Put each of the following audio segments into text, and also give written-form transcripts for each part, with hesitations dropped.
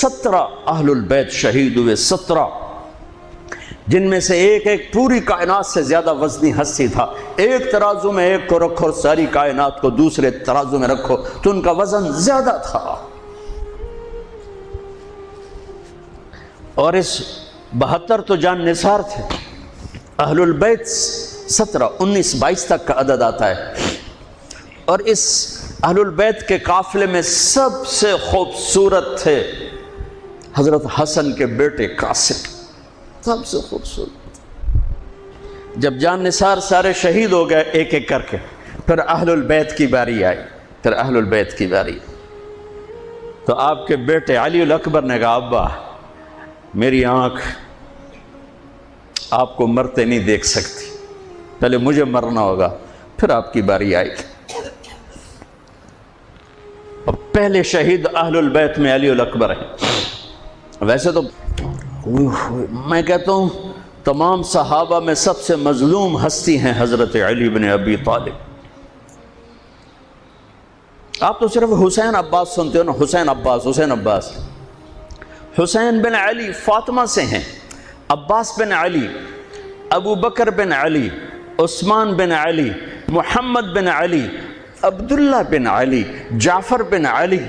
17 اہل البیت شہید ہوئے، 17، جن میں سے ایک ایک پوری کائنات سے زیادہ وزنی ہستی تھا۔ ایک ترازو میں ایک کو رکھو اور ساری کائنات کو دوسرے ترازو میں رکھو تو ان کا وزن زیادہ تھا۔ اور اس 72 تو جان نثار تھے۔ اہل البیت 17، 19، 22 تک کا عدد آتا ہے۔ اور اس اہل البیت کے قافلے میں سب سے خوبصورت تھے حضرت حسن کے بیٹے قاسم، سب سے خوبصورت۔ جب جان نثار سارے شہید ہو گئے ایک ایک کر کے، پھر اہل البیت کی باری آئی، پھر اہل البیت کی باری۔ تو آپ کے بیٹے علی الاکبر نے کہا ابا میری آنکھ آپ کو مرتے نہیں دیکھ سکتی، پہلے مجھے مرنا ہوگا پھر آپ کی باری آئے گی۔ اور پہلے شہید اہل البیت میں علی الاکبر ہیں۔ ویسے تو میں کہتا ہوں تمام صحابہ میں سب سے مظلوم ہستی ہیں حضرت علی بن ابی طالب۔ آپ تو صرف حسین عباس سنتے ہو نا، حسین عباس، حسین عباس۔ حسین بن علی فاطمہ سے ہیں، عباس بن علی، ابو بکر بن علی، عثمان بن علی، محمد بن علی، عبداللہ بن علی، جعفر بن علی،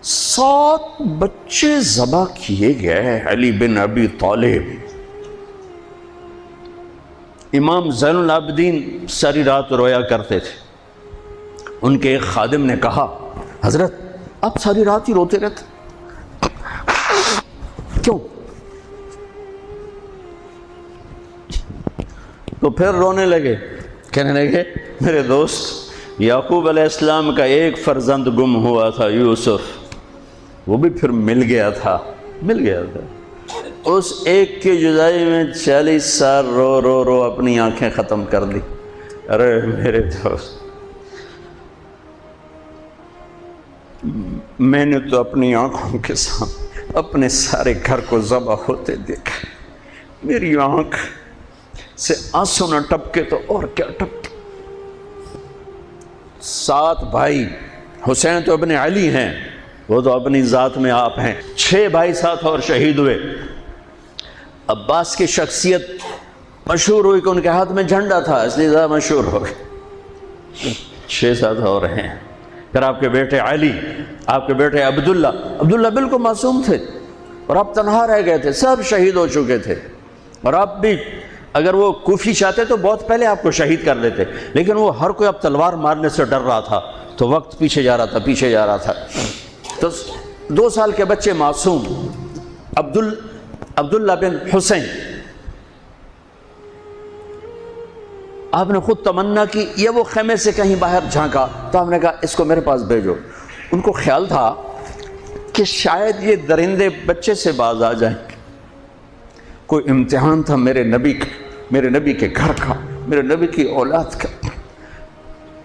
7 بچے ذبح کیے گئے علی بن ابی طالب۔ امام زین العابدین ساری رات رویا کرتے تھے۔ ان کے ایک خادم نے کہا حضرت آپ ساری رات ہی روتے رہتے کیوں؟ تو پھر رونے لگے، کہنے لگے میرے دوست یعقوب علیہ السلام کا ایک فرزند گم ہوا تھا یوسف، وہ بھی پھر مل گیا تھا۔ اس ایک کی جدائی میں 40 سال رو رو رو اپنی آنکھیں ختم کر دی۔ ارے میرے دوست میں نے تو اپنی آنکھوں کے سامنے اپنے سارے گھر کو ذبح ہوتے دیکھا، میری آنکھ سے آنسو نہ ٹپکے تو اور کیا ٹپکے۔ 7 بھائی، حسین تو ابن علی ہیں، وہ تو اپنی ذات میں آپ ہیں، 6 بھائی ساتھ اور شہید ہوئے۔ عباس کی شخصیت مشہور ہوئی کہ ان کے ہاتھ میں جھنڈا تھا اس لیے زیادہ مشہور ہو گئے۔ 6 ساتھ اور ہیں۔ پھر آپ کے بیٹے علی، آپ کے بیٹے عبداللہ بالکل معصوم تھے اور آپ تنہا رہ گئے تھے، سب شہید ہو چکے تھے۔ اور آپ بھی اگر وہ کوفی چاہتے تو بہت پہلے آپ کو شہید کر دیتے، لیکن وہ ہر کوئی اب تلوار مارنے سے ڈر رہا تھا تو وقت پیچھے جا رہا تھا۔ تو 2 سال کے بچے معصوم عبداللہ بن حسین، آپ نے خود تمنا کی، یہ وہ خیمے سے کہیں باہر جھانکا تو آپ نے کہا اس کو میرے پاس بھیجو۔ ان کو خیال تھا کہ شاید یہ درندے بچے سے باز آ جائیں، کوئی امتحان تھا میرے نبی کا، میرے نبی کے گھر کا، میرے نبی کی اولاد کا۔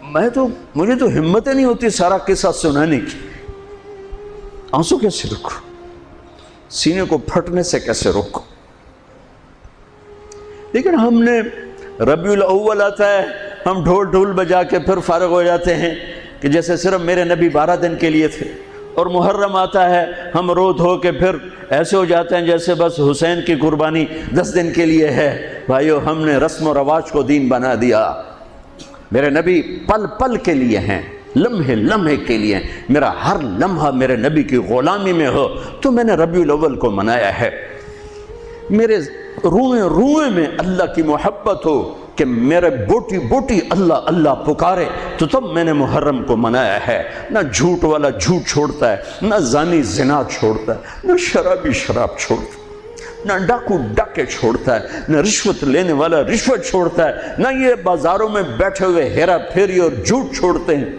مجھے تو ہمت نہیں ہوتی سارا قصہ سنانے کی، آنسو کیسے روکو، سینے کو پھٹنے سے کیسے روکو۔ لیکن ہم نے ربیع الاول آتا ہے، ہم ڈھول بجا کے پھر فارغ ہو جاتے ہیں کہ جیسے صرف میرے نبی 12 دن کے لیے تھے۔ اور محرم آتا ہے، ہم رو دھو کے پھر ایسے ہو جاتے ہیں جیسے بس حسین کی قربانی 10 دن کے لیے ہے۔ بھائیو ہم نے رسم و رواج کو دین بنا دیا۔ میرے نبی پل پل کے لیے ہیں، لمحے لمحے کے لیے ہیں۔ میرا ہر لمحہ میرے نبی کی غلامی میں ہو تو میں نے ربیع الاول کو منایا ہے۔ میرے روئے روئے میں اللہ کی محبت ہو کہ میرے بوٹی بوٹی اللہ اللہ پکارے تو تب میں نے محرم کو منایا ہے۔ نہ جھوٹ والا جھوٹ چھوڑتا ہے، نہ زانی زنا چھوڑتا ہے، نہ شرابی شراب چھوڑتا ہے، نہ ڈاکو ڈاکے چھوڑتا ہے، نہ رشوت لینے والا رشوت چھوڑتا ہے، نہ یہ بازاروں میں بیٹھے ہوئے ہیرا پھیری اور جھوٹ چھوڑتے ہیں۔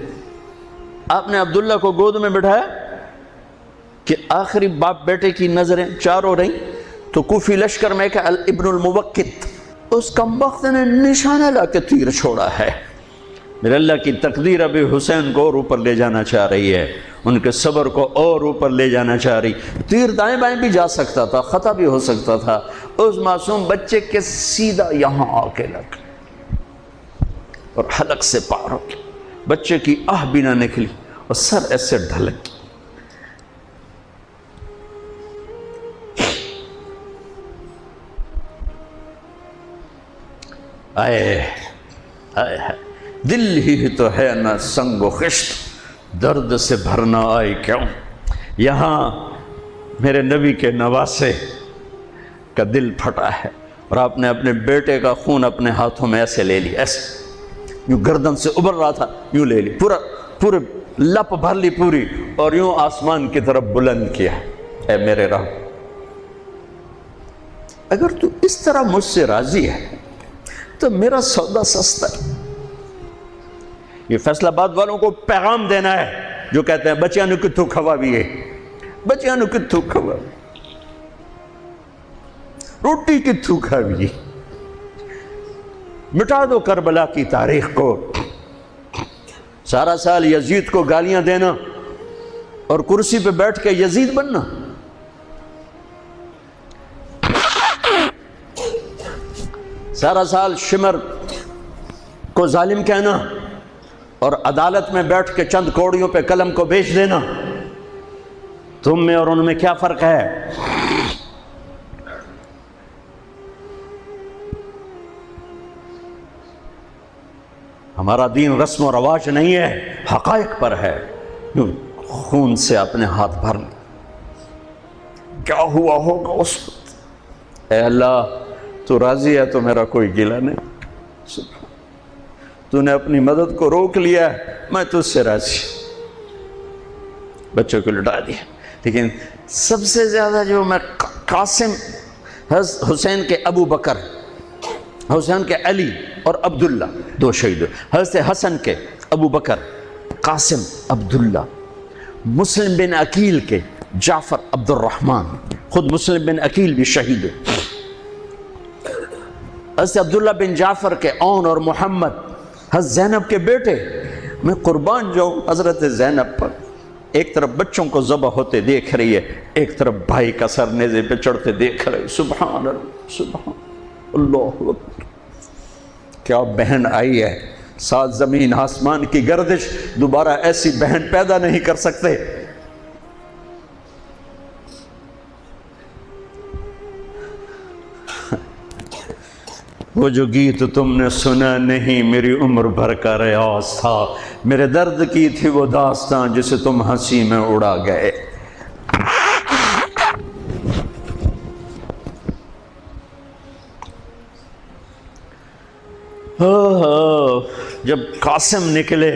آپ نے عبداللہ کو گود میں بٹھایا کہ آخری باپ بیٹے کی نظریں 4 ہو رہی تو کوفی لشکر میں کہ ابن الموقت، اس کمبخت نے نشانہ لا کے تیر چھوڑا ہے۔ میرے اللہ کی تقدیر ابھی حسین کو اور اوپر لے جانا چاہ رہی ہے، ان کے صبر کو اور اوپر لے جانا چاہ رہی۔ تیر دائیں بائیں بھی جا سکتا تھا، خطا بھی ہو سکتا تھا، اس معصوم بچے کے سیدھا یہاں آ کے لگ اور حلق سے پار ہو گیا، بچے کی آہ بھی نہ نکلی اور سر ایسے ڈھلک۔ آئے آئے دل ہی تو ہے نہ سنگ و خشت، درد سے بھرنا آئی کیوں؟ یہاں میرے نبی کے نواسے کا دل پھٹا ہے، اور آپ نے اپنے بیٹے کا خون اپنے ہاتھوں میں ایسے لے لی، ایسے یوں گردن سے ابھر رہا تھا، یوں لے لی، پورے لپ بھر لی پوری، اور یوں آسمان کی طرف بلند کیا۔ اے میرے رب، اگر تو اس طرح مجھ سے راضی ہے تو میرا سودا سستا ہے۔ یہ فیصل آباد والوں کو پیغام دینا ہے جو کہتے ہیں بچیاں نو کتھوں کھوا بھی ہے، بچیاں نو کتھوں کھوا، روٹی کتھوں کھا بھی، مٹا دو کربلا کی تاریخ کو۔ سارا سال یزید کو گالیاں دینا اور کرسی پہ بیٹھ کے یزید بننا، سارا سال شمر کو ظالم کہنا اور عدالت میں بیٹھ کے چند کوڑیوں پہ قلم کو بیچ دینا، تم میں اور ان میں کیا فرق ہے؟ ہمارا دین رسم و رواج نہیں ہے، حقائق پر ہے۔ خون سے اپنے ہاتھ بھرنے، کیا ہوا ہوگا اس وقت؟ اے اللہ، تو راضی ہے تو میرا کوئی گلہ نہیں، تو نے اپنی مدد کو روک لیا ہے، میں تجھ سے راضی۔ بچوں کو لٹا دیا، لیکن سب سے زیادہ جو میں قاسم، حسین کے ابو بکر، حسین کے علی اور عبداللہ، دو شہید، حضرت حسن کے ابو بکر، قاسم، عبداللہ، مسلم بن عقیل کے جعفر عبد الرحمن، خود مسلم بن عقیل بھی شہید، حضرت عبداللہ بن جعفر کے اون اور محمد، حضرت زینب کے بیٹے۔ میں قربان جاؤں حضرت زینب پر، ایک طرف بچوں کو ذبح ہوتے دیکھ رہی ہے، ایک طرف بھائی کا سر نیزے پہ چڑھتے دیکھ رہے، سبحان اللہ، سبحان اللہ اکبر۔ کیا بہن آئی ہے، ساتھ زمین آسمان کی گردش، دوبارہ ایسی بہن پیدا نہیں کر سکتے۔ وہ جو گیت تم نے سنا نہیں میری عمر بھر کا ریاض تھا، میرے درد کی تھی وہ داستان جسے تم ہنسی میں اڑا گئے۔ جب قاسم نکلے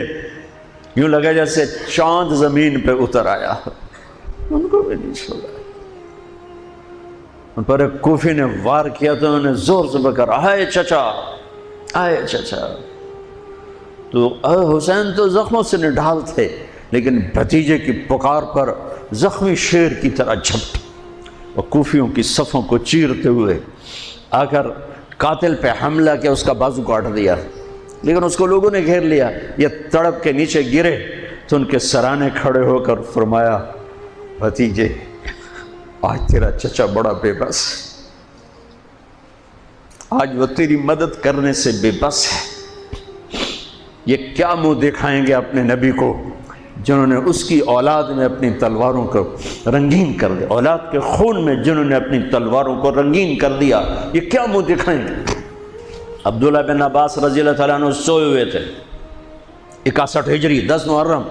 یوں لگا جیسے چاند زمین پہ اتر آیا، ان کو بھی نہیں چھوڑا۔ ان پر ایک کوفی نے وار کیا تو انہوں نے زور سے بکر، آئے چچا، آئے چچا۔ تو حسین تو زخموں سے نڈھال تھے، لیکن بھتیجے کی پکار پر زخمی شیر کی طرح جھپٹ اور کوفیوں کی صفوں کو چیرتے ہوئے آ کر قاتل پہ حملہ کیا، اس کا بازو کاٹ دیا، لیکن اس کو لوگوں نے گھیر لیا۔ یہ تڑپ کے نیچے گرے تو ان کے سرانے کھڑے ہو کر فرمایا، بھتیجے آج تیرا چچا بڑا بے بس ہے، آج وہ تیری مدد کرنے سے بے بس ہے۔ یہ کیا منہ دکھائیں گے اپنے نبی کو جنہوں نے اس کی اولاد میں اپنی تلواروں کو رنگین کر دیا، اولاد کے خون میں جنہوں نے اپنی تلواروں کو رنگین کر دیا، یہ کیا منہ دکھائیں گے؟ عبداللہ بن عباس رضی اللہ تعالیٰ عنہ سوئے ہوئے تھے، 61 ہجری 10 محرم،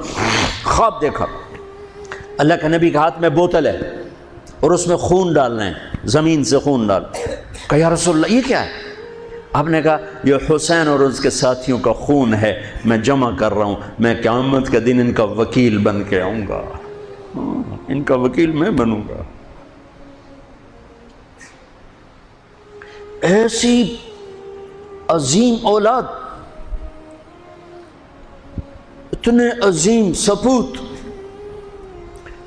خواب دیکھا، اللہ کے نبی کے ہاتھ میں بوتل ہے اور اس میں خون ڈالنا ہے، زمین سے خون ڈال۔ کہا یا رسول اللہ یہ کیا ہے؟ آپ نے کہا یہ حسین اور اس کے ساتھیوں کا خون ہے، میں جمع کر رہا ہوں، میں قیامت کے دن ان کا وکیل بن کے آؤں گا، ان کا وکیل میں بنوں گا۔ ایسی عظیم اولاد، اتنے عظیم سپوت،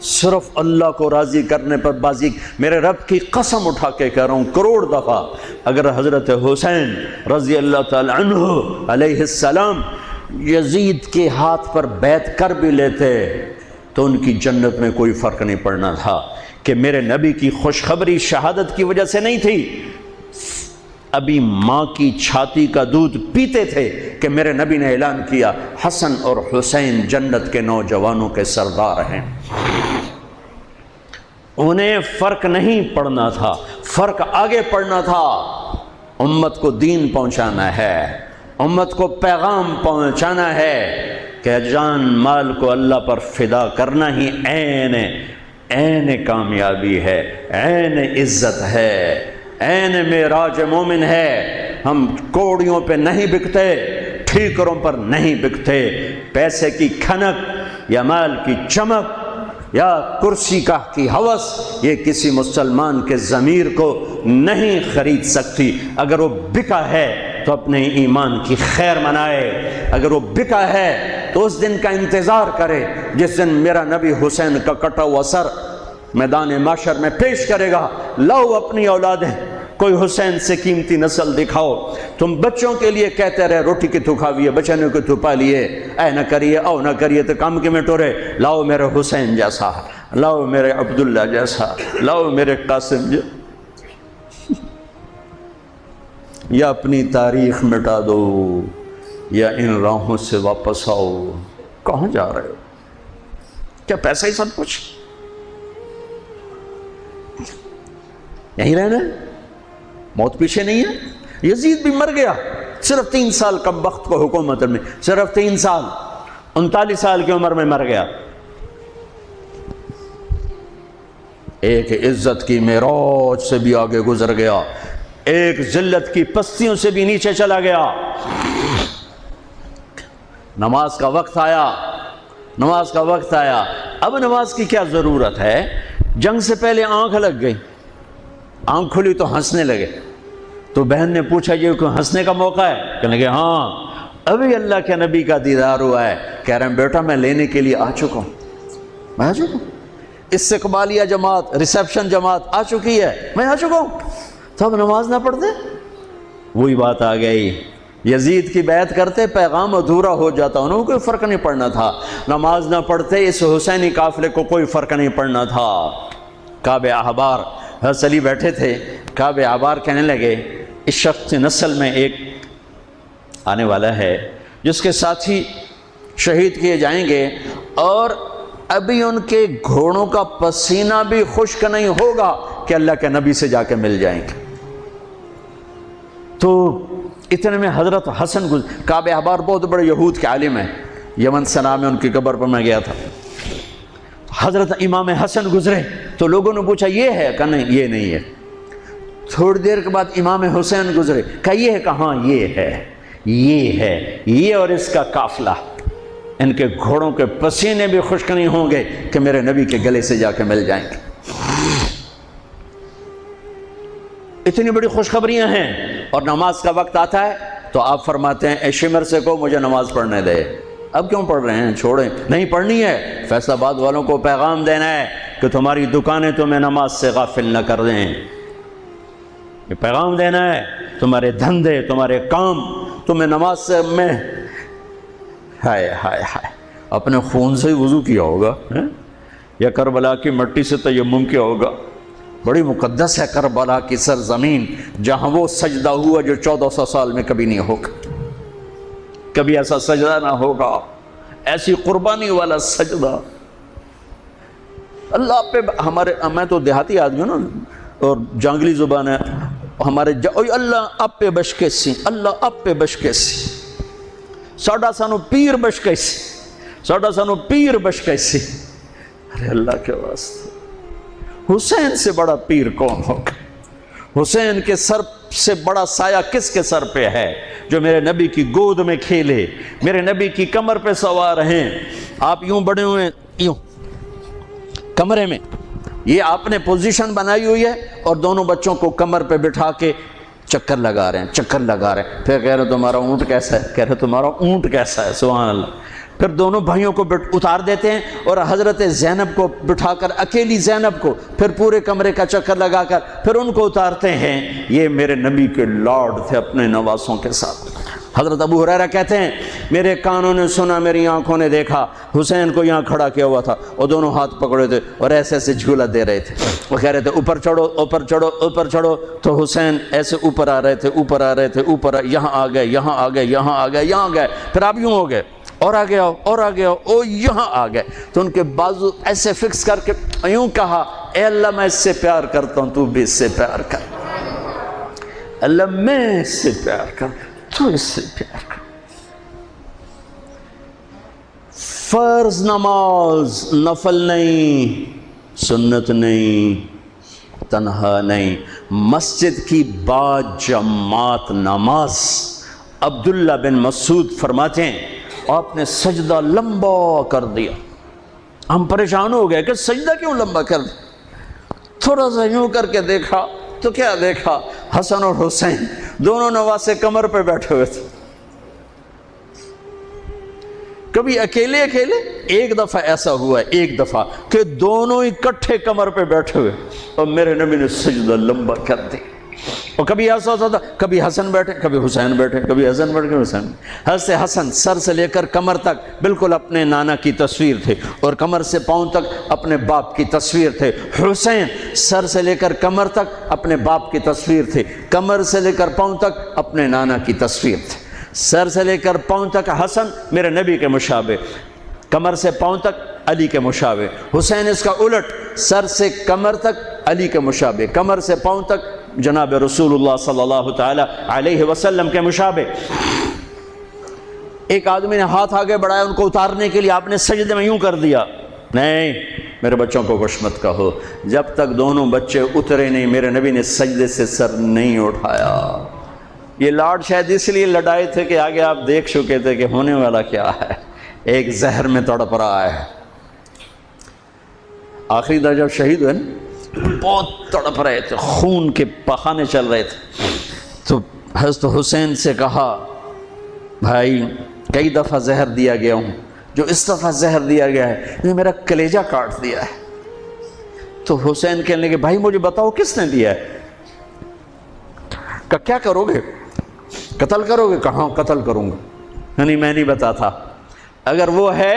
صرف اللہ کو راضی کرنے پر بازی۔ میرے رب کی قسم اٹھا کے کہہ رہا ہوں، کروڑ دفعہ اگر حضرت حسین رضی اللہ تعالی عنہ علیہ السلام یزید کے ہاتھ پر بیعت کر بھی لیتے تو ان کی جنت میں کوئی فرق نہیں پڑنا تھا، کہ میرے نبی کی خوشخبری شہادت کی وجہ سے نہیں تھی، ابھی ماں کی چھاتی کا دودھ پیتے تھے کہ میرے نبی نے اعلان کیا حسن اور حسین جنت کے نوجوانوں کے سردار ہیں۔ انہیں فرق نہیں پڑنا تھا، فرق آگے پڑنا تھا امت کو دین پہنچانا ہے، امت کو پیغام پہنچانا ہے کہ جان مال کو اللہ پر فدا کرنا ہی عین کامیابی ہے، عین عزت ہے، عین معراج مومن ہے۔ ہم کوڑیوں پہ نہیں بکتے، ٹھیکروں پر نہیں بکتے، پیسے کی کھنک یا مال کی چمک یا کرسی کی ہوس یہ کسی مسلمان کے ضمیر کو نہیں خرید سکتی۔ اگر وہ بکا ہے تو اپنے ایمان کی خیر منائے، اگر وہ بکا ہے تو اس دن کا انتظار کرے جس دن میرا نبی حسین کا کٹا ہوا سر میدان محشر میں پیش کرے گا۔ لاؤ اپنی اولادیں، کوئی حسین سے قیمتی نسل دکھاؤ۔ تم بچوں کے لیے کہتے رہے روٹی کی تو کھاویے، بچنے کو تو پالیے، اے نہ کریے او نہ کریے تو کام کے میں ٹورے۔ لاؤ میرے حسین جیسا، لاؤ میرے عبداللہ جیسا، لاؤ میرے قاسم جیسا۔ یا اپنی تاریخ مٹا دو یا ان راہوں سے واپس آؤ۔ کہاں جا رہے ہو؟ کیا پیسہ ہی سب کچھ؟ یہیں رہنا ہے؟ موت پیچھے نہیں ہے؟ یزید بھی مر گیا صرف 3 سال کم وقت کو حکومت میں، صرف 3 سال، 39 سال کی عمر میں مر گیا۔ ایک عزت کی معراج سے بھی آگے گزر گیا، ایک ذلت کی پستیوں سے بھی نیچے چلا گیا۔ نماز کا وقت آیا، نماز کا وقت آیا۔ اب نماز کی کیا ضرورت ہے؟ جنگ سے پہلے آنکھ لگ گئی، آنکھ کھلی تو ہنسنے لگے۔ تو بہن نے پوچھا یہ کوئی ہنسنے کا موقع ہے؟ کہنے لگے ہاں ابھی اللہ کے نبی کا دیدار ہوا ہے۔ کہہ رہے ہیں بیٹا میں لینے کے لیے آ چکا ہوں، میں آ چکا ہوں، استقبالیہ جماعت، ریسیپشن جماعت آ چکی ہے، میں آ چکا ہوں۔ تو اب نماز نہ پڑھتے؟ وہی بات آ گئی، یزید کی بیعت کرتے پیغام ادھورا ہو جاتا، انہوں کو کوئی فرق نہیں پڑنا تھا۔ نماز نہ پڑھتے اس حسینی قافلے کو کوئی فرق نہیں پڑنا تھا۔ کعب احبار حضرت علی بیٹھے تھے، کعب احبار کہنے لگے اس شخص نسل میں ایک آنے والا ہے جس کے ساتھی شہید کیے جائیں گے اور ابھی ان کے گھوڑوں کا پسینہ بھی خشک نہیں ہوگا کہ اللہ کے نبی سے جا کے مل جائیں گے۔ تو اتنے میں حضرت حسن کعب احبار بہت بڑے یہود کے عالم ہیں، یمن سنا میں ان کی قبر پر میں گیا تھا۔ حضرت امام حسن گزرے تو لوگوں نے پوچھا یہ ہے؟ کہا نہیں یہ نہیں ہے۔ تھوڑی دیر کے بعد امام حسین گزرے، کہا یہ ہے؟ کہاں یہ ہے، یہ ہے، یہ اور اس کا قافلہ، ان کے گھوڑوں کے پسینے بھی خشک نہیں ہوں گے کہ میرے نبی کے گلے سے جا کے مل جائیں گے۔ اتنی بڑی خوشخبریاں ہیں، اور نماز کا وقت آتا ہے تو آپ فرماتے ہیں اے شمر سے کو مجھے نماز پڑھنے دے۔ اب کیوں پڑھ رہے ہیں؟ چھوڑیں، نہیں پڑھنی ہے۔ فیصل آباد والوں کو پیغام دینا ہے کہ تمہاری دکانیں تمہیں نماز سے غافل نہ کر دیں، یہ پیغام دینا ہے۔ تمہارے دھندے، تمہارے کام تمہیں نماز سے میں ہائے ہائے ہائے اپنے خون سے ہی وضو کیا ہوگا یا کربلا کی مٹی سے تیمم کیا ہوگا۔ بڑی مقدس ہے کربلا کی سرزمین، جہاں وہ سجدہ ہوا جو 1400 سال میں کبھی نہیں ہوگا، کبھی ایسا سجدہ نہ ہوگا، ایسی قربانی والا سجدہ۔ اللہ پہ ہمارے، میں تو دیہاتی آدمی ہوں نا اور جانگلی زبان ہے ہمارے، اللہ آپ پہ بشکے سی، اللہ آپ پہ بشکے سی، ساڈا سانو پیر بشکے سی، ساڈا سانو پیر بشکے سی۔ ارے اللہ کے واسطے، حسین سے بڑا پیر کون ہوگا؟ حسین کے سر سے بڑا سایہ کس کے سر پہ ہے جو میرے نبی کی گود میں کھیلے، میرے نبی کی کمر پہ سوار ہیں۔ آپ یوں بڑے ہوئے یوں کمرے میں، یہ آپ نے پوزیشن بنائی ہوئی ہے اور دونوں بچوں کو کمر پہ بٹھا کے چکر لگا رہے ہیں، چکر لگا رہے ہیں۔ پھر کہہ رہے تمہارا اونٹ کیسا ہے، کہہ رہے تمہارا اونٹ کیسا ہے، سبحان اللہ۔ پھر دونوں بھائیوں کو اتار دیتے ہیں اور حضرت زینب کو بٹھا کر، اکیلی زینب کو، پھر پورے کمرے کا چکر لگا کر پھر ان کو اتارتے ہیں۔ یہ میرے نبی کے لاڈ تھے اپنے نواسوں کے ساتھ۔ حضرت ابو ہریرہ کہتے ہیں میرے کانوں نے سنا، میری آنکھوں نے دیکھا، حسین کو یہاں کھڑا کیا ہوا تھا اور دونوں ہاتھ پکڑے تھے اور ایسے ایسے جھولا دے رہے تھے، وہ کہہ رہے تھے اوپر چڑھو اوپر چڑھو اوپر چڑھو، تو حسین ایسے اوپر آ رہے تھے، اوپر آ رہے تھے، اوپر یہاں آ گئے، یہاں آ گئے، یہاں آ گئے، یہاں گئے، پھر آپ یوں ہو گئے اور آگے آؤ اور آگے آؤ، او یہاں آ گئے۔ تو ان کے بازو ایسے فکس کر کے یوں کہا اے اللہ میں اس سے پیار کرتا ہوں، تو بھی اس سے پیار کر۔ اللہ میں اس سے پیار کر، تو اس سے پیار کر۔ فرض نماز نفل نہیں، سنت نہیں، تنہا نہیں، مسجد کی با جماعت نماز۔ عبداللہ بن مسعود فرماتے ہیں آپ نے سجدہ لمبا کر دیا، ہم پریشان ہو گئے کہ سجدہ کیوں لمبا کر دیا؟ تھوڑا سا یوں کر کے دیکھا تو کیا دیکھا؟ حسن اور حسین دونوں نواسے کمر پہ بیٹھے ہوئے تھے۔ کبھی اکیلے اکیلے، ایک دفعہ ایسا ہوا ہے، ایک دفعہ کہ دونوں اکٹھے کمر پہ بیٹھے ہوئے اور میرے نبی نے سجدہ لمبا کر دی۔ اور کبھی ایسا ہوتا تھا، کبھی حسن بیٹھے، کبھی حسین بیٹھے، کبھی حسن بیٹھے، کبھی حسین۔ حضرت حسن سر سے لے کر کمر تک بالکل اپنے نانا کی تصویر تھے، اور کمر سے پاؤں تک اپنے باپ کی تصویر تھے۔ حسین سر سے لے کر کمر تک اپنے باپ کی تصویر تھے، کمر سے لے کر پاؤں تک اپنے نانا کی تصویر تھے۔ سر سے لے کر پاؤں تک حسن میرے نبی کے مشابہ، کمر سے پاؤں تک علی کے مشابہ۔ حسین اس کا الٹ، سر سے کمر تک علی کے مشابہ، کمر سے پاؤں تک جناب رسول اللہ صلی اللہ تعالی علیہ وسلم کے مشابہ۔ ایک آدمی نے ہاتھ آگے بڑھایا ان کو اتارنے کے لیے، آپ نے سجدے میں یوں کر دیا۔ نہیں، میرے بچوں کو کچھ مت کہو، جب تک دونوں بچے اترے نہیں میرے نبی نے سجدے سے سر نہیں اٹھایا۔ یہ لاڈ شاید اس لیے لڑائے تھے کہ آگے آپ دیکھ چکے تھے کہ ہونے والا کیا ہے، ایک زہر میں تڑپ رہا ہے۔ آخری دفعہ جب شہید ہوئے نا، بہت تڑپ رہے تھے، خون کے پخانے چل رہے تھے، تو حضرت حسین سے کہا بھائی کئی دفعہ زہر دیا گیا ہوں، جو اس دفعہ زہر دیا گیا ہے یہ میرا کلیجہ کاٹ دیا ہے۔ تو حسین کہنے لگے بھائی مجھے بتاؤ کس نے دیا ہے؟ کہ کیا کرو گے؟ قتل کرو گے؟ کہاں قتل کروں گا، نہیں میں نہیں بتاتا، اگر وہ ہے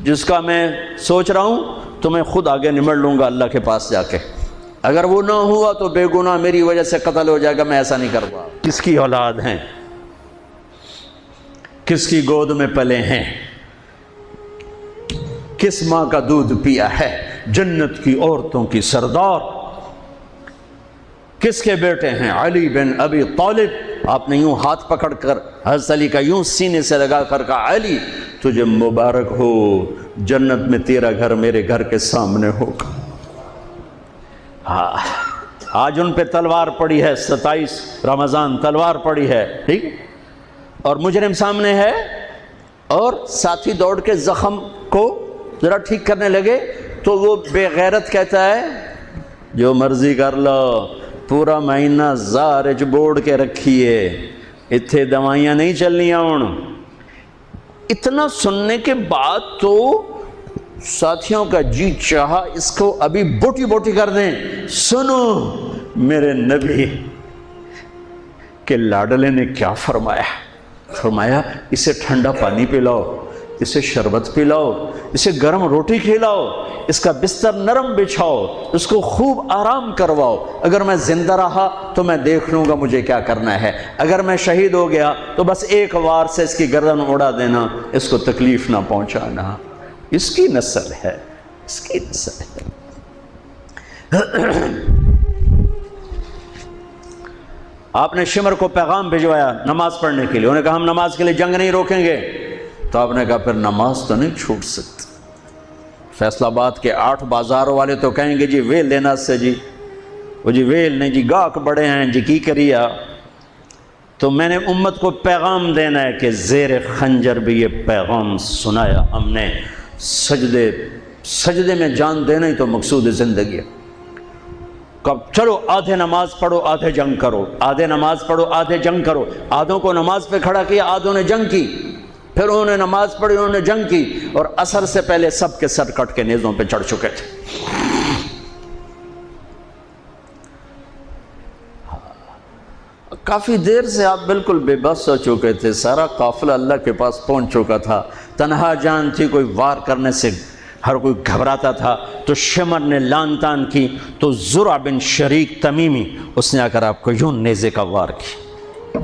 جس کا میں سوچ رہا ہوں تو میں خود آگے نمٹ لوں گا اللہ کے پاس جا کے، اگر وہ نہ ہوا تو بے گناہ میری وجہ سے قتل ہو جائے گا، میں ایسا نہیں کروں گا۔ کس کی اولاد ہیں، کس کی گود میں پلے ہیں، کس ماں کا دودھ پیا ہے، جنت کی عورتوں کی سردار کس کے بیٹے ہیں؟ علی بن ابی طالب۔ آپ نے یوں ہاتھ پکڑ کر حضرت علی کا یوں سینے سے لگا کر کہا علی تجھے مبارک ہو، جنت میں تیرا گھر میرے گھر کے سامنے ہوگا۔ آج ان پہ تلوار پڑی ہے، 27 رمضان تلوار پڑی ہے، ٹھیک، اور مجرم سامنے ہے، اور ساتھی دوڑ کے زخم کو ذرا ٹھیک کرنے لگے تو وہ بے غیرت کہتا ہے جو مرضی کر لو، پورا مہینہ زارج بوڑ کے رکھیے، اتھے دوائیاں نہیں چلنیاں ہوں۔ اتنا سننے کے بعد تو ساتھیوں کا جی چاہا اس کو ابھی بوٹی بوٹی کر دیں۔ سنو میرے نبی کے لاڈلے نے کیا فرمایا، فرمایا اسے ٹھنڈا پانی پلاؤ، اسے شربت پلاؤ، اسے گرم روٹی کھلاؤ، اس کا بستر نرم بچھاؤ، اس کو خوب آرام کرواؤ، اگر میں زندہ رہا تو میں دیکھ لوں گا مجھے کیا کرنا ہے، اگر میں شہید ہو گیا تو بس ایک وار سے اس کی گردن اڑا دینا، اس کو تکلیف نہ پہنچانا۔ اس کی نسل ہے، اس کی نسل ہے۔ آپ نے شمر کو پیغام بھجوایا نماز پڑھنے کے لیے، انہوں نے کہا ہم نماز کے لیے جنگ نہیں روکیں گے، تو آپ نے کہا پھر نماز تو نہیں چھوٹ سکتی۔ فیصل آباد کے 8 بازاروں والے تو کہیں گے جی ویل لینا سے جی، وہ جی ویل نہیں جی گاہک بڑے ہیں جی کی کریا۔ تو میں نے امت کو پیغام دینا ہے کہ زیر خنجر بھی یہ پیغام سنایا ہم نے، سجدے میں جان دینا ہی تو مقصود زندگی ہے۔ کب چلو آدھے نماز پڑھو آدھے جنگ کرو، آدھے نماز پڑھو آدھے جنگ کرو، آدھوں کو نماز پہ کھڑا کیا، آدھوں نے جنگ کی، پھر انہوں نے نماز پڑھی انہوں نے جنگ کی، اور عصر سے پہلے سب کے سر کٹ کے نیزوں پہ چڑھ چکے تھے۔ کافی دیر سے آپ بالکل بے بس ہو چکے تھے، سارا قافلہ اللہ کے پاس پہنچ چکا تھا، تنہا جان تھی، کوئی وار کرنے سے ہر کوئی گھبراتا تھا، تو شمر نے لان تان کی، تو زرع بن شریک تمیمی اس نے آ کر آپ کو یوں نیزے کا وار کی،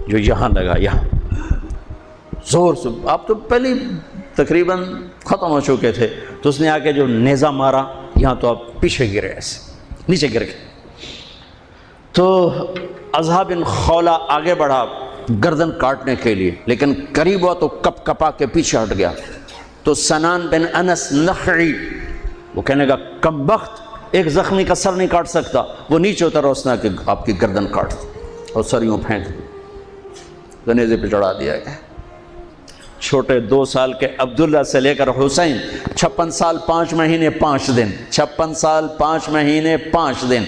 جو یہاں لگا، یہاں زور سے، آپ تو پہلے تقریباً ختم ہو چکے تھے، تو اس نے آ کے جو نیزہ مارا یہاں، تو آپ پیچھے گرے، ایسے نیچے گر گئے۔ تو اضحیٰ بن خولہ آگے بڑھا گردن کاٹنے کے لیے، لیکن قریب ہوا تو کپ کپا کے پیچھے ہٹ گیا۔ تو سنان بن انس نخعی وہ کہنے کا کم بخت، ایک زخمی کا سر نہیں کاٹ سکتا، وہ نیچے اترا، اس نے کہ آپ کی گردن کاٹ دی اور سر یوں پھینک دی، گنیزے پہ چڑھا دیا گیا۔ چھوٹے 2 سال کے عبداللہ سے لے کر حسین 56 سال 5 مہینے 5 دن، 56 سال 5 مہینے 5 دن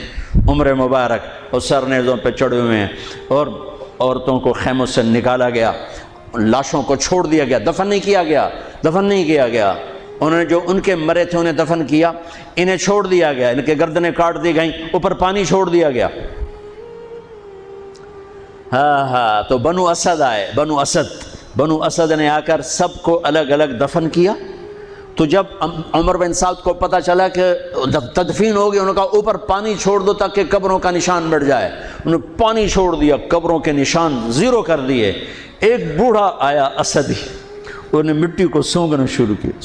عمر مبارک، اور سر نیزوں پہ چڑھے ہوئے ہیں، اور عورتوں کو خیموں سے نکالا گیا، لاشوں کو چھوڑ دیا گیا، دفن نہیں کیا گیا۔ انہوں نے جو ان کے مرے تھے انہیں دفن کیا، انہیں چھوڑ دیا گیا، ان کے گردنیں کاٹ دی گئیں، اوپر پانی چھوڑ دیا گیا۔ ہاں تو بنو اسد آئے، بنو اسد نے آ کر سب کو الگ الگ دفن کیا۔ تو جب عمر بن سعد کو پتہ چلا کہ تدفین ہو گئی، انہوں نے کہا اوپر پانی چھوڑ دو تاکہ قبروں کا نشان مٹ جائے۔ انہوں نے پانی چھوڑ دیا، قبروں کے نشان زیرو کر دیے۔ ایک بوڑھا آیا اسدی، انہوں نے مٹی کو سونگنا شروع کیا،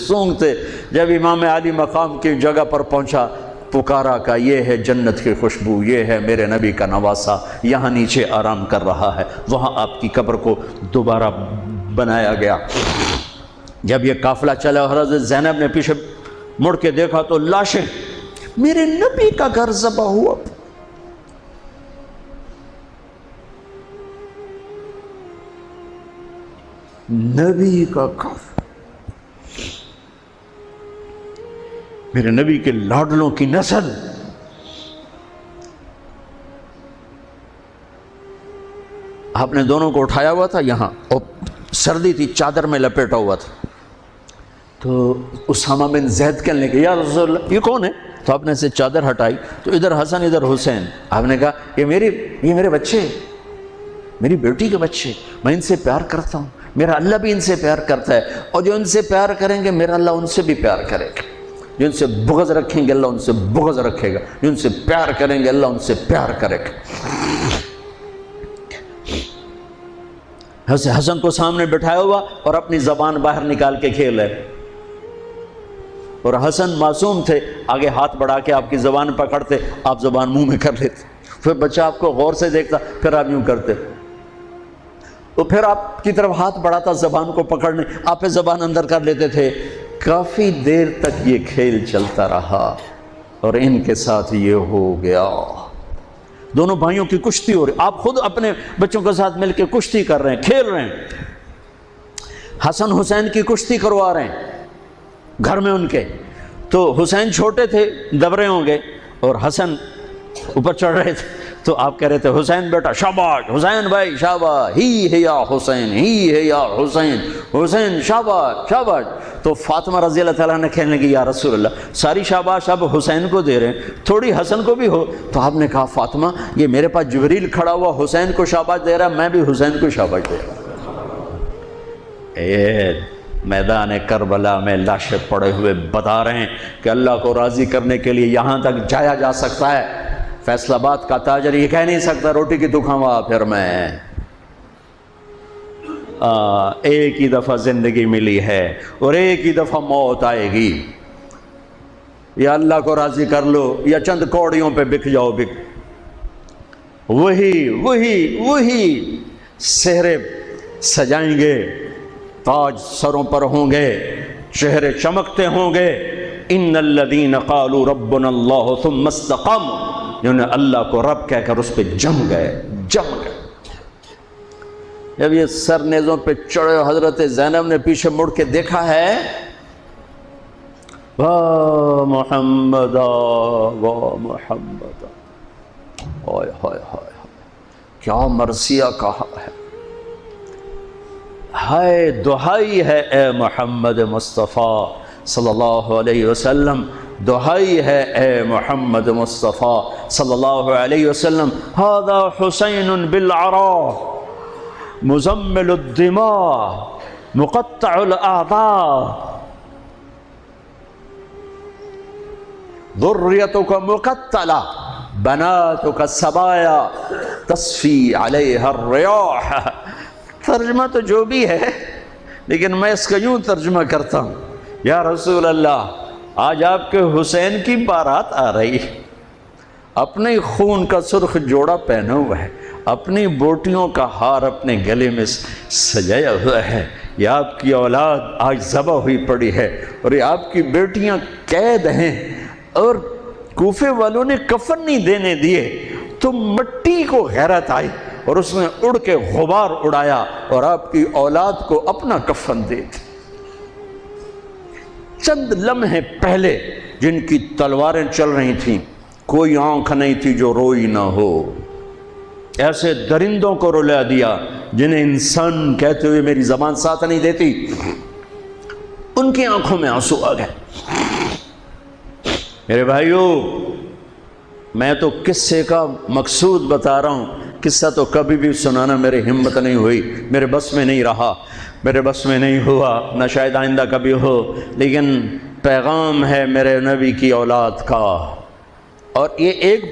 سونگتے جب امام علی مقام کی جگہ پر پہنچا، پکارا کہ یہ ہے جنت کی خوشبو، یہ ہے میرے نبی کا نواسہ، یہاں نیچے آرام کر رہا ہے۔ وہاں آپ کی قبر کو دوبارہ بنایا گیا۔ جب یہ قافلہ چلا، حضرت زینب نے پیچھے مڑ کے دیکھا تو لاشیں، میرے نبی کا گھر ذبح ہوا، نبی کا گھر، میرے نبی کے لاڈلوں کی نسل۔ آپ نے دونوں کو اٹھایا ہوا تھا یہاں، اور سردی تھی، چادر میں لپیٹا ہوا تھا۔ تو اسامہ بن زید کہنے لگے یا رسول اللہ یہ کون ہے؟ تو آپ نے سے چادر ہٹائی تو ادھر حسن ادھر حسین۔ آپ نے کہا یہ میرے بچے، میری بیٹی کے بچے، میں ان سے پیار کرتا ہوں، میرا اللہ بھی ان سے پیار کرتا ہے، اور جو ان سے پیار کریں گے میرا اللہ ان سے بھی پیار کرے گا، جو ان سے بغض رکھیں گے اللہ ان سے بغض رکھے گا، جو ان سے پیار کریں گے اللہ ان سے پیار کرے گا۔ حسن کو سامنے بٹھایا ہوا اور اپنی زبان باہر نکال کے کھیل ہے، اور حسن معصوم تھے، آگے ہاتھ بڑھا کے آپ کی زبان پکڑتے، آپ زبان منہ میں کر لیتے، پھر بچہ آپ کو غور سے دیکھتا، پھر آپ یوں کرتے، تو پھر آپ کی طرف ہاتھ بڑھاتا زبان کو پکڑنے، آپ پہ زبان اندر کر لیتے تھے۔ کافی دیر تک یہ کھیل چلتا رہا اور ان کے ساتھ یہ ہو گیا۔ دونوں بھائیوں کی کشتی ہو رہی، آپ خود اپنے بچوں کے ساتھ مل کے کشتی کر رہے ہیں، کھیل رہے ہیں، حسن حسین کی کشتی کروا رہے ہیں گھر میں ان کے۔ تو حسین چھوٹے تھے، دبرے ہوں گے، اور حسن اوپر چڑھ رہے تھے، تو آپ کہہ رہے تھے حسین بیٹا شاباش، حسین بھائی شاباش، ہی ہے یا حسین، ہی ہے یا حسین، حسین شاباش شاباش۔ تو فاطمہ رضی اللہ تعالیٰ نے کہنے لگی یا رسول اللہ ساری شاباش آپ حسین کو دے رہے ہیں، تھوڑی حسن کو بھی ہو۔ تو آپ نے کہا فاطمہ یہ میرے پاس جبریل کھڑا ہوا حسین کو شاباش دے رہا، میں بھی حسین کو شاباش دے رہا۔ میدان کربلا میں لاشیں پڑے ہوئے بتا رہے ہیں کہ اللہ کو راضی کرنے کے لیے یہاں تک جایا جا سکتا ہے۔ فیصل آباد کا تاجر یہ کہہ نہیں سکتا روٹی کی تو کھاؤں پھر میں، ایک ہی دفعہ زندگی ملی ہے اور ایک ہی دفعہ موت آئے گی، یا اللہ کو راضی کر لو یا چند کوڑیوں پہ بک جاؤ۔ وہی سہرے سجائیں گے، تاج سروں پر ہوں گے، چہرے چمکتے ہوں گے۔ ان الذین قالوا ربنا اللہ ثم استقاموا، جنہوں نے اللہ کو رب کہہ کر اس پہ جم گئے۔ جب یہ سر نیزوں پہ چڑھے، حضرت زینب نے پیچھے مڑ کے دیکھا ہے، واہ محمد واہ محمد، ہائے ہائے ہائے کیا مرثیہ کہا ہے، ہائے دہائی ہے اے محمد مصطفیٰ صلی اللہ علیہ وسلم، دہائی ہے اے محمد مصطفیٰ صلی اللہ علیہ وسلم۔ ھذا حسین بالعراء مزمل الدماء مقطع الاعضاء، ذریتک مقتلہ بناتک سبایا تصفی علیہا الریاح۔ ترجمہ تو جو بھی ہے، لیکن میں اس کا یوں ترجمہ کرتا ہوں، یا رسول اللہ آج آپ کے حسین کی بارات آ رہی، اپنے خون کا سرخ جوڑا پہنا ہوا ہے، اپنی بوٹیوں کا ہار اپنے گلے میں سجایا ہوا ہے، یہ آپ کی اولاد آج ذبح ہوئی پڑی ہے اور یہ آپ کی بیٹیاں قید ہیں، اور کوفے والوں نے کفن نہیں دینے دیے تو مٹی کو غیرت آئی اور اس نے اڑ کے غبار اڑایا اور آپ کی اولاد کو اپنا کفن دے دی۔ چند لمحے پہلے جن کی تلواریں چل رہی تھیں، کوئی آنکھ نہیں تھی جو روئی نہ ہو، ایسے درندوں کو رلا دیا جنہیں انسان کہتے ہوئے میری زبان ساتھ نہیں دیتی، ان کی آنکھوں میں آنسو آ گئے۔ میرے بھائیو، میں تو قصے کا مقصود بتا رہا ہوں، قصہ تو کبھی بھی سنانا میری ہمت نہیں ہوئی، میرے بس میں نہیں رہا، میرے بس میں نہیں ہوا، نہ شاید آئندہ کبھی ہو، لیکن پیغام ہے میرے نبی کی اولاد کا۔ اور یہ ایک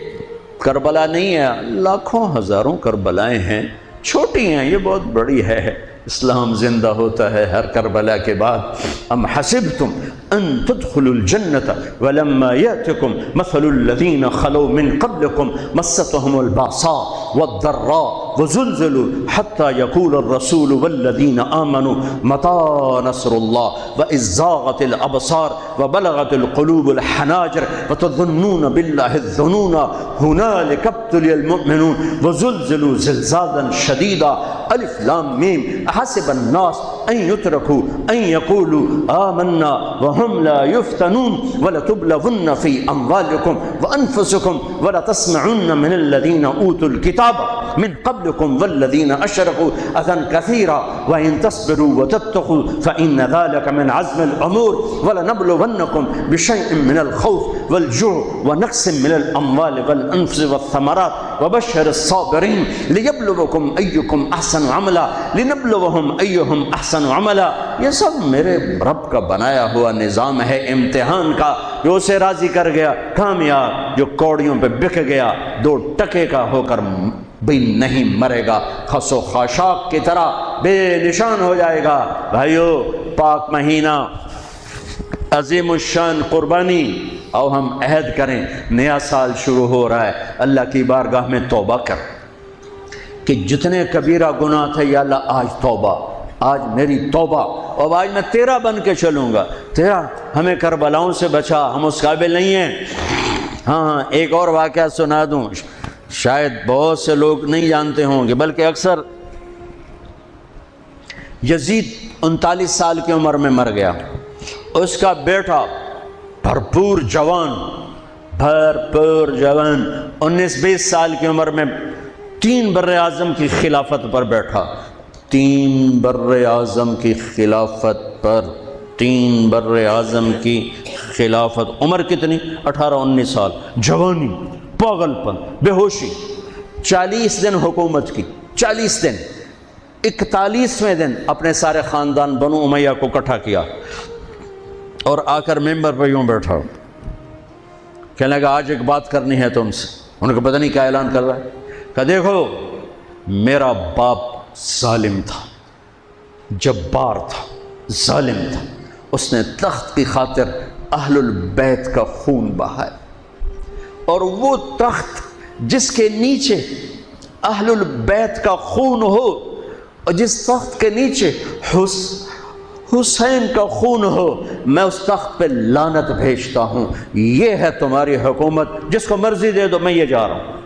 کربلا نہیں ہے، لاکھوں ہزاروں کربلائیں ہیں، چھوٹی ہیں، یہ بہت بڑی ہے۔ اسلام زندہ ہوتا ہے ہر کربلا کے بعد۔ ام حسبتم ان تدخلوا الجنة ولما يأتكم مثل الذين خلوا من قبلكم مستهم البأساء والضراء وزلزلوا حتى يقول الرسول والذين آمنوا متى نصر الله وإذ زاغت الأبصار وبلغت القلوب الحناجر وتظنون بالله الظنون هنالك ابتلي المؤمنون وزلزلوا زلزالا شديدا الف لام میم احسب الناس ان يتركوا ان يقولوا آمنا وهم لا يفتنون ولتبلغن في اموالكم وانفسكم ولتسمعن من الذين اوتوا الكتاب من قبلكم والذين اشركوا اذى كثيرا وان تصبروا وتتقوا فان ذلك من عزم الامور ولنبلونكم بشيء من الخوف والجوع ونقص من الاموال والانفس والثمرات وبشر الصابرين ليبلوكم ايكم احسن عملا لنبلوهم ايهم احسن عملا۔ یہ سب میرے رب کا بنایا ہوا نظام ہے امتحان کا، جو اسے راضی کر گیا کامیاب، جو کوڑیوں پہ بک گیا 2 ٹکے کا ہو کر بھی نہیں مرے گا، خس و خاشاک کی طرح بے نشان ہو جائے گا۔ بھائیو، پاک مہینہ، عظیم الشان قربانی، اور ہم عہد کریں، نیا سال شروع ہو رہا ہے، اللہ کی بارگاہ میں توبہ کر کہ جتنے کبیرہ گناہ تھے یا اللہ آج توبہ، آج میری توبہ، اور آج میں تیرا بن کے چلوں گا، تیرا ہمیں کربلاؤں سے بچا، ہم اس قابل نہیں ہیں۔ ہاں، ایک اور واقعہ سنا دوں، شاید بہت سے لوگ نہیں جانتے ہوں گے، بلکہ اکثر۔ یزید 39 سال کی عمر میں مر گیا، اس کا بیٹا بھرپور جوان 19-20 سال کی عمر میں 3 بر اعظم کی خلافت پر بیٹھا، 3 بر اعظم کی خلافت پر، 3 بر اعظم کی خلافت، عمر کتنی؟ 18-19 سال، جوانی، پاگل پن، بے ہوشی، 40 دن حکومت کی، 40 دن، 41ویں دن اپنے سارے خاندان بنو امیہ کو اکٹھا کیا اور آ کر ممبر پہ یوں بیٹھا، کہنے لگا آج ایک بات کرنی ہے تم سے۔ انہوں نے کہا پتہ نہیں کیا اعلان کر رہا ہے؟ کہا دیکھو، میرا باپ ظالم تھا، جبار تھا، ظالم تھا، اس نے تخت کی خاطر اہل البیت کا خون بہایا، اور وہ تخت جس کے نیچے اہل البیت کا خون ہو اور جس تخت کے نیچے حسین کا خون ہو، میں اس تخت پہ لعنت بھیجتا ہوں۔ یہ ہے تمہاری حکومت، جس کو مرضی دے دو، میں یہ جا رہا ہوں۔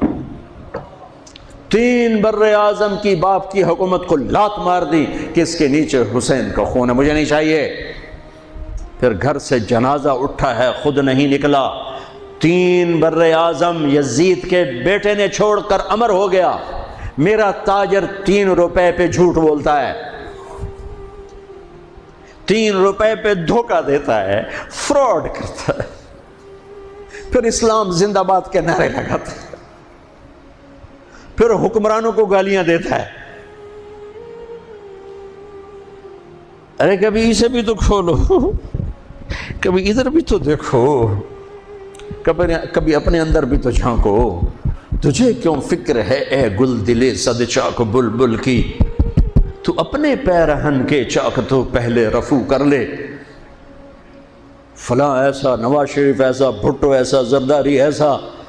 3 بر اعظم کی باپ کی حکومت کو لات مار دی کہ اس کے نیچے حسین کا خون ہے، مجھے نہیں چاہیے۔ پھر گھر سے جنازہ اٹھا ہے، خود نہیں نکلا۔ 3 بر اعظم یزید کے بیٹے نے چھوڑ کر امر ہو گیا، میرا تاجر 3 روپے پہ جھوٹ بولتا ہے، 3 روپے پہ دھوکہ دیتا ہے، فراڈ کرتا ہے، پھر اسلام زندہ باد کے نعرے لگاتا ہے، پھر حکمرانوں کو گالیاں دیتا ہے۔ ارے کبھی اسے بھی تو کھولو، کبھی ادھر بھی تو دیکھو، کبھی اپنے اندر بھی تو جھانکو۔ تجھے کیوں فکر ہے اے گل دلے صد چاک بلبل کی، تو اپنے پیرہن کے چاک تو پہلے رفو کر لے۔ فلاں ایسا، نواز شریف ایسا، بھٹو ایسا، زرداری ایسا،